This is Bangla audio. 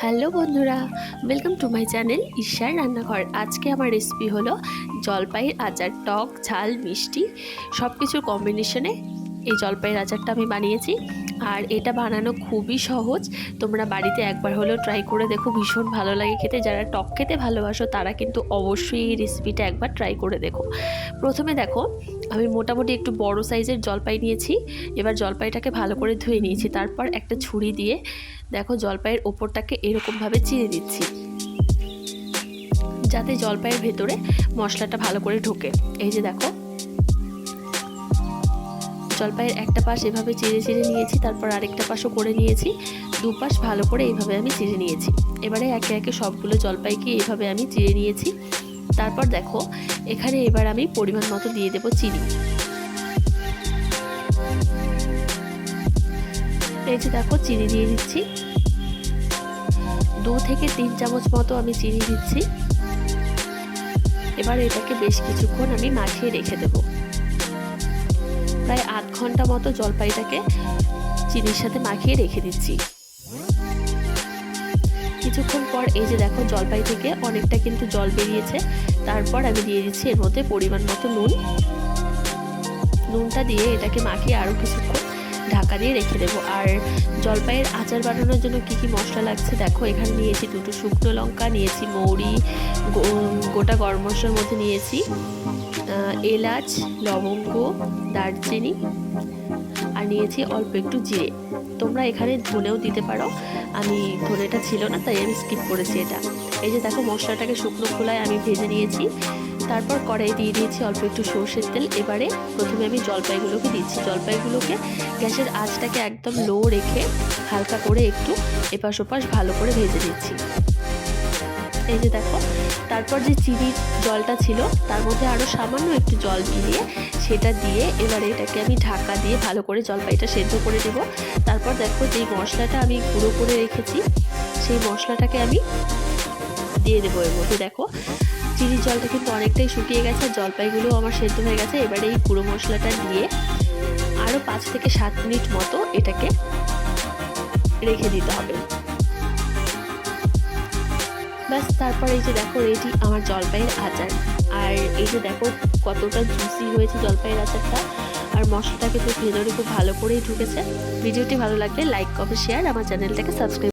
হ্যালো বন্ধুরা, ওয়েলকাম টু মাই চ্যানেল ঈশার রান্নাঘর। আজকে আমার রেসিপি হলো জলপাইয়ের আচার। টক ঝাল মিষ্টি সব কিছুর কম্বিনেশনে এই জলপাইয়ের আচারটা আমি বানিয়েছি। আর এটা বানানো খুবই সহজ, তোমরা বাড়িতে একবার হলেও ট্রাই করে দেখো, ভীষণ ভালো লাগে খেতে। যারা টক খেতে ভালোবাসো তারা কিন্তু অবশ্যই এই রেসিপিটা একবার ট্রাই করে দেখো। প্রথমে দেখো, আমি মোটামুটি একটু বড় সাইজের জলপাই নিয়েছি। এবার জলপাইটাকে ভালো করে ধুয়ে নিয়েছি, তারপর একটা ছুরি দিয়ে দেখো জলপাইয়ের ওপরটাকে এরকমভাবে চিড়ে দিচ্ছি, যাতে জলপাইয়ের ভেতরে মশলাটা ভালো করে ঢোকে। এই যে দেখো, জলপাইয়ের একটা পাশ এভাবে চিড়ে চিড়ে নিয়েছি, তারপর আরেকটা পাশও করে নিয়েছি। দুপাশ ভালো করে এইভাবে আমি চিড়ে নিয়েছি। এবারে একে একে সবগুলো জলপাইকে এইভাবে আমি চিড়ে নিয়েছি। তারপর দেখো, এখানে এবার আমি পরিমাণ মতো দিয়ে দেবো চিনি। এই যে দেখো, চিনি দিয়ে দিচ্ছি, 2 থেকে 3 চামচ মতো আমি চিনি দিচ্ছি। এবার এটাকে বেশ কিছুক্ষণ আমি মাখিয়ে রেখে দেব। প্রায় আধ ঘন্টা মতো জলপাইটাকে চিনির সাথে মাখিয়ে রেখে দিচ্ছি। কিছুক্ষণ পর এই যে দেখো, জলপাই থেকে অনেকটা কিন্তু জল বেরিয়েছে। তারপর আমি দিয়ে দিচ্ছি এর মধ্যে পরিমাণ মতো নুনটা দিয়ে এটাকে মাখিয়ে আরও কিছুক্ষণ ঢাকা দিয়ে রেখে দেবো। আর জলপাইয়ের আচার বানানোর জন্য কি কি মশলা লাগছে দেখো, এখানে নিয়েছি 2টো শুকনো লঙ্কা, নিয়েছি মৌরি, গোটা গরম মশলার মধ্যে নিয়েছি এলাচ, লবঙ্গ, দারচিনি, আর নিয়েছি অল্প একটু জিরে। তোমরা এখানে ধনেও দিতে পারো, আমি ধনেটা ছিল না তাই আমি স্কিপ করেছি এটা। এই যে দেখো, মশলাটাকে শুকনো খোলায় আমি ভেজে নিয়েছি। তারপর কড়াই দিয়ে দিয়েছি অল্প একটু সর্ষের তেল। এবারে প্রথমে আমি জলপাইগুলোকে দিচ্ছি। জলপাইগুলোকে গ্যাসের আঁচটাকে একদম লো রেখে হালকা করে একটু এপাশ ওপাশ ভালো করে ভেজে দিচ্ছি। এই যে দেখো, তারপর যে চিনির জলটা ছিল তার মধ্যে আরও সামান্য একটু জল মিলিয়ে সেটা দিয়ে এবারে এটাকে আমি ঢাকা দিয়ে ভালো করে জলপাইটা সেদ্ধ করে দেব। তারপর দেখো, যেই মশলাটা আমি গুঁড়ো করে রেখেছি সেই মশলাটাকে আমি দিয়ে দেবো এর মধ্যে। দেখো, চিনির জলটা কিন্তু অনেকটাই শুকিয়ে গেছে, জলপাইগুলো আমার সেদ্ধ হয়ে গেছে। এবারে এই গুঁড়ো মশলাটা দিয়ে আরও 5 থেকে 7 মিনিট মতো এটাকে রেখে দিতে হবে। ব্যাস, তারপর এই যে দেখো, রেডি আমার জলপাইয়ের আচার। আর এই যে দেখো কতটা জুসি হয়েছে জলপাইয়ের আচারটা, আর মশলাটাকে তো ভেতরে খুব ভালো করেই ঢুকেছে। ভিডিওটি ভালো লাগলে লাইক, কমেন্ট, শেয়ার, আমার চ্যানেলটাকে সাবস্ক্রাইব